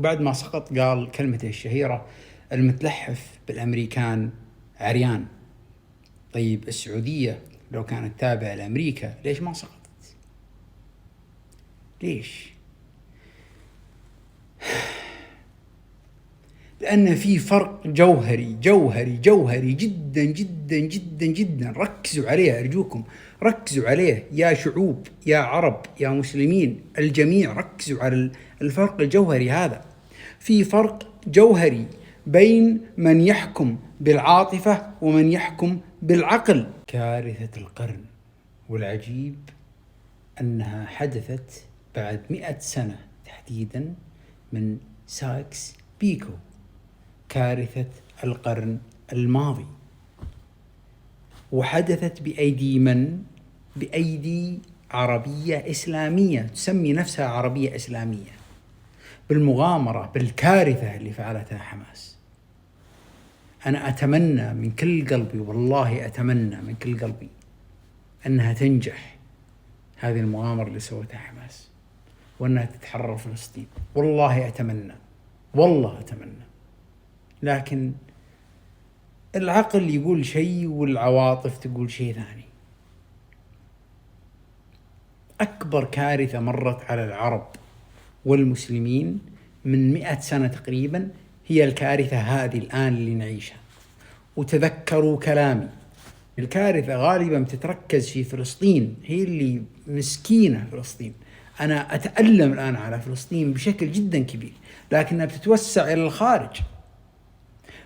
وبعد ما سقط قال كلمته الشهيرة: المتلحف بالأمريكان عريان. طيب السعودية لو كانت تابعة لأمريكا ليش ما سقطت؟ ليش؟ لأن في فرق جوهري جوهري جوهري جدا جدا جدا جدا. ركزوا عليه أرجوكم، ركزوا عليه يا شعوب، يا عرب، يا مسلمين، الجميع ركزوا على الفرق الجوهري هذا. في فرق جوهري بين من يحكم بالعاطفة ومن يحكم بالعقل. كارثة القرن، والعجيب أنها حدثت بعد 100 سنة تحديدا من سايكس بيكو. كارثة القرن الماضي، وحدثت بأيدي من؟ بأيدي عربية إسلامية تسمي نفسها عربية إسلامية، بالمغامرة بالكارثة اللي فعلتها حماس. أنا أتمنى من كل قلبي، والله أتمنى من كل قلبي أنها تنجح هذه المغامرة اللي سوتها حماس، وأنها تتحرر فلسطين. والله أتمنى، والله أتمنى. لكن العقل يقول شيء والعواطف تقول شيء ثاني. أكبر كارثة مرت على العرب والمسلمين من 100 سنة تقريبا هي الكارثة هذه الآن اللي نعيشها. وتذكروا كلامي، الكارثة غالبا تتركز في فلسطين، هي اللي مسكينة فلسطين. أنا أتألم الآن على فلسطين بشكل جدا كبير، لكنها بتتوسع إلى الخارج.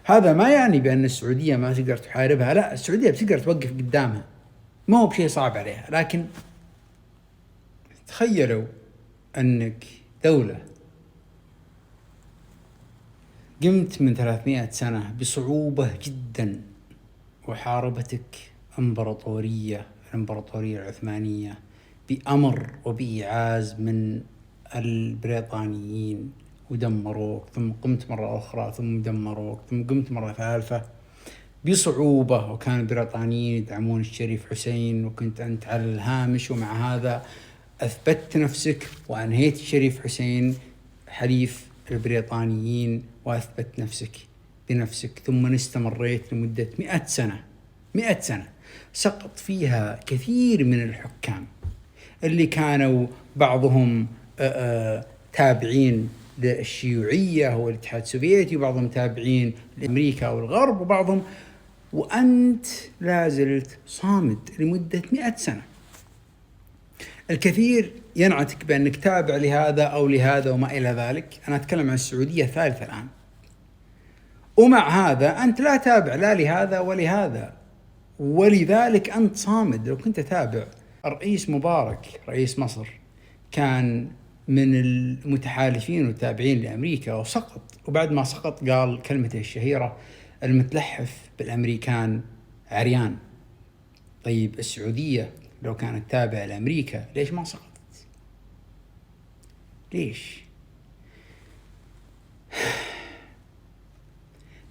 هذا ما يعني بأن السعودية ما تقدر تحاربها، لا، السعودية بتقدر توقف قدامها، ما هو بشيء صعب عليها. لكن تخيلوا أنك دولة قمت من 300 سنة بصعوبة جدا وحاربتك الإمبراطورية العثمانية بأمر وبإيعاز من البريطانيين، ودمروك، ثم قمت مرة أخرى، ثم دمروك، ثم قمت مرة ثالثة بصعوبة. وكان البريطانيين يدعمون الشريف حسين، وكنت أنت على الهامش، ومع هذا أثبتت نفسك وأنهيت الشريف حسين حليف البريطانيين، وأثبت نفسك بنفسك. ثم استمريت لمدة 100 سنة. 100 سنة سقط فيها كثير من الحكام اللي كانوا بعضهم تابعين للشيوعية والاتحاد السوفيتي، وبعضهم تابعين لأمريكا والغرب، وبعضهم، وأنت لازلت صامد لمدة 100 سنة. الكثير ينعتك بأنك تابع لهذا أو لهذا وما إلى ذلك. أنا أتكلم عن السعودية الثالثة الآن، ومع هذا أنت لا تابع لا لهذا ولهذا، ولذلك أنت صامد. لو كنت تابع الرئيس مبارك رئيس مصر كان من المتحالفين والتابعين لأمريكا وسقط، وبعد ما سقط قال كلمته الشهيرة: المتلحف بالأمريكان عريان. طيب السعودية لو كانت تابعة لأمريكا ليش ما سقطت؟ ليش؟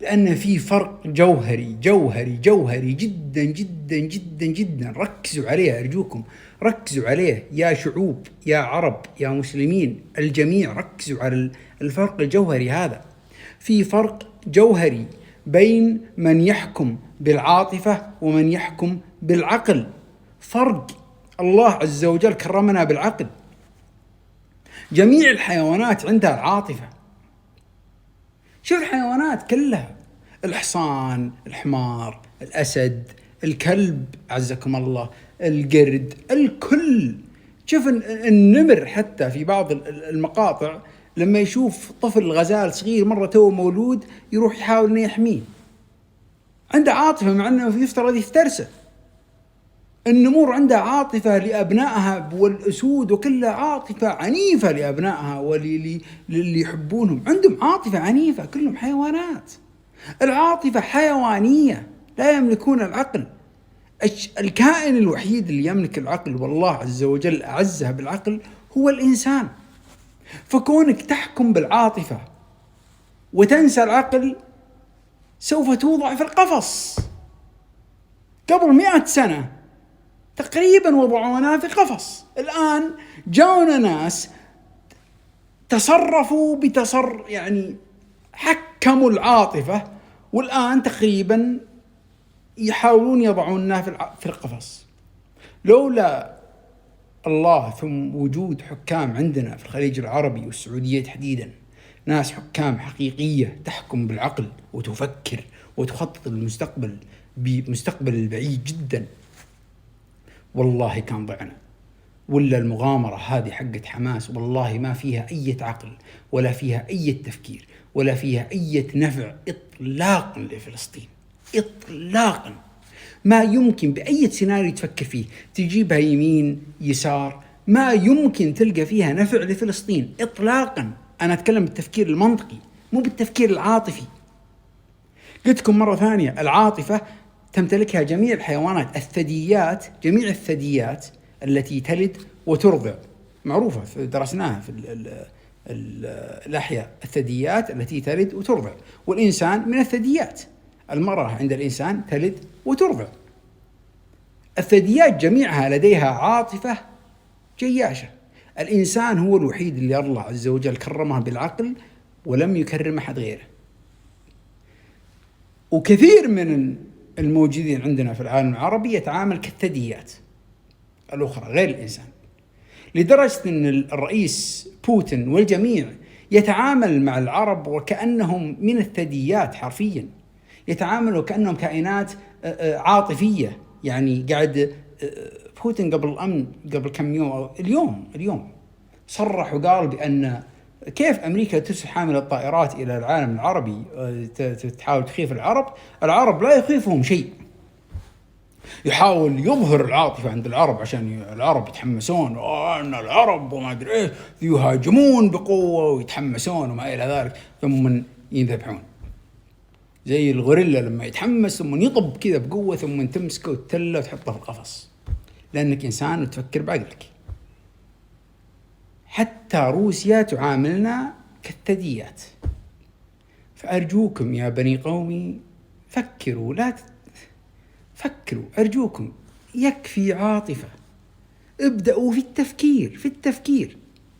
لأن في فرق جوهري جوهري جوهري جدا جدا جدا جدا. ركزوا عليه أرجوكم، ركزوا عليه يا شعوب، يا عرب، يا مسلمين، الجميع ركزوا على الفرق الجوهري هذا. في فرق جوهري بين من يحكم بالعاطفة ومن يحكم بالعقل. فرق. الله عز وجل كرمنا بالعقل. جميع الحيوانات عندها العاطفة. شوف الحيوانات كلها، الحصان، الحمار، الأسد، الكلب عزكم الله، القرد، الكل. شوف النمر حتى في بعض المقاطع لما يشوف طفل غزال صغير مرة تو مولود يروح يحاول انه يحميه، عنده عاطفة مع انه يفترض يفترسه. النمور عندها عاطفة لأبنائها، والأسود وكلها عاطفة عنيفة لأبنائها وللي يحبونهم، عندهم عاطفة عنيفة، كلهم حيوانات. العاطفة حيوانية، لا يملكون العقل. الكائن الوحيد اللي يملك العقل والله عز وجل أعزه بالعقل هو الإنسان. فكونك تحكم بالعاطفة وتنسى العقل سوف توضع في القفص. قبل 100 سنة تقريبا وضعونا في قفص. الآن جاونا ناس تصرفوا يعني حكموا العاطفة، والآن تقريبا يحاولون يضعوننا في القفص. لولا الله ثم وجود حكام عندنا في الخليج العربي والسعودية تحديدا، ناس حكام حقيقية تحكم بالعقل وتفكر وتخطط للمستقبل بمستقبل البعيد جدا، والله كان ضعنا. ولا المغامرة هذه حقت حماس والله ما فيها أي عقل ولا فيها أي تفكير ولا فيها أي نفع إطلاقا لفلسطين، إطلاقا. ما يمكن بأي سيناريو تفكر فيه تجيبها يمين يسار، ما يمكن تلقى فيها نفع لفلسطين إطلاقا. أنا أتكلم بالتفكير المنطقي مو بالتفكير العاطفي. قلت لكم مرة ثانية، العاطفة تمتلكها جميع الحيوانات، الثدييات، جميع الثدييات التي تلد وترضع معروفة، درسناها في الأحياء، الثدييات التي تلد وترضع. والإنسان من الثدييات، المرأة عند الإنسان تلد وترضع. الثدييات جميعها لديها عاطفة جياشة. الإنسان هو الوحيد اللي الله عز وجل كرمه بالعقل ولم يكرم أحد غيره. وكثير من الموجودين عندنا في العالم العربي يتعامل كالثدييات الأخرى غير الإنسان، لدرجة أن الرئيس بوتين والجميع يتعامل مع العرب وكأنهم من الثدييات حرفيا، يتعاملوا كأنهم كائنات عاطفية. يعني قاعد بوتين قبل كم يوم أو اليوم صرح وقال بأن كيف أمريكا ترسل حامل الطائرات إلى العالم العربي تحاول تخيف العرب لا يخيفهم شيء. يحاول يظهر العاطفة عند العرب عشان العرب يتحمسون، أن العرب وما أدري إيه يهاجمون بقوة ويتحمسون وما إلى ذلك، ثم ينذبحون زي الغوريلا لما يتحمس ثم يطب كذا بقوة ثم تمسكه وتتله وتحطه في القفص، لأنك إنسان وتفكر بعقلك. حتى روسيا تعاملنا كالثدييات. فأرجوكم يا بني قومي فكروا، فكروا أرجوكم، يكفي عاطفة. ابدأوا في التفكير.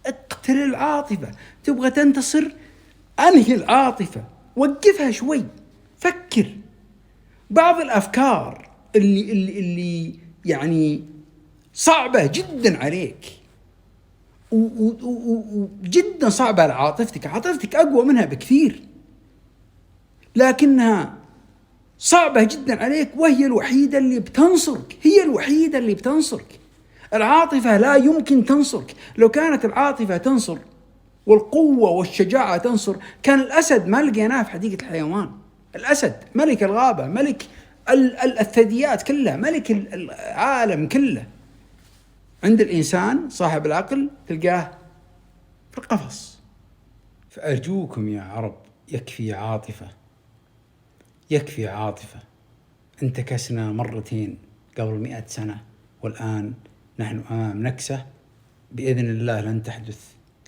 اقتل العاطفة. تبغى تنتصر، أنهي العاطفة، وقفها شوي، فكر. بعض الأفكار اللي يعني صعبة جدا عليك وجدا صعبة على عاطفتك أقوى منها بكثير، لكنها صعبة جدا عليك وهي الوحيدة اللي بتنصرك. العاطفة لا يمكن تنصرك. لو كانت العاطفة تنصر والقوة والشجاعة تنصر، كان الأسد ما لقيناه في حديقة الحيوان. الأسد ملك الغابة، ملك الثدييات كلها، ملك العالم كله. عند الإنسان صاحب العقل تلقاه في القفص. فأرجوكم يا عرب، يكفي عاطفة. انتكسنا مرتين قبل 100 سنة، والآن نحن أمام نكسة بإذن الله لن تحدث،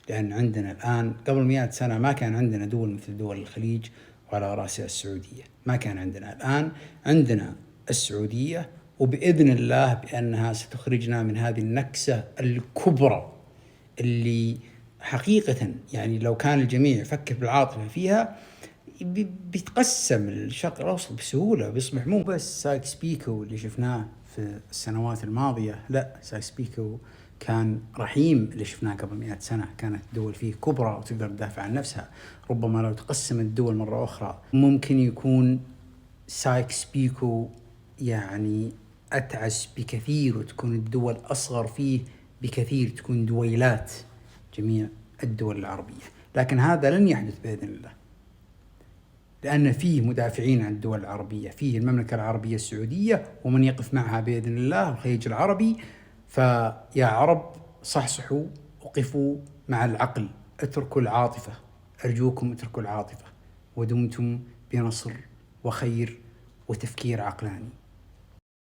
لأن عندنا الآن قبل 100 سنة ما كان عندنا دول مثل دول الخليج وعلى رأسها السعودية، ما كان عندنا. الآن عندنا السعودية، وبإذن الله بأنها ستخرجنا من هذه النكسة الكبرى اللي حقيقة يعني لو كان الجميع يفكر بالعاطفة فيها بيتقسم الشرق الأوسط بسهولة، بيصبح مو بس سايكس بيكو اللي شفناه في السنوات الماضية، لا، سايكس بيكو كان رحيم اللي شفناه قبل 100 سنة. كانت الدول فيه كبرى وتقدر تدافع عن نفسها. ربما لو تقسمت الدول مرة أخرى ممكن يكون سايكس بيكو يعني أتعس بكثير، وتكون الدول أصغر فيه بكثير، تكون دويلات جميع الدول العربية. لكن هذا لن يحدث بإذن الله، لأن فيه مدافعين عن الدول العربية، فيه المملكة العربية السعودية ومن يقف معها بإذن الله، الخليج العربي. فيا عرب صحصحوا، وقفوا مع العقل، اتركوا العاطفة، أرجوكم اتركوا العاطفة، ودمتم بنصر وخير وتفكير عقلاني.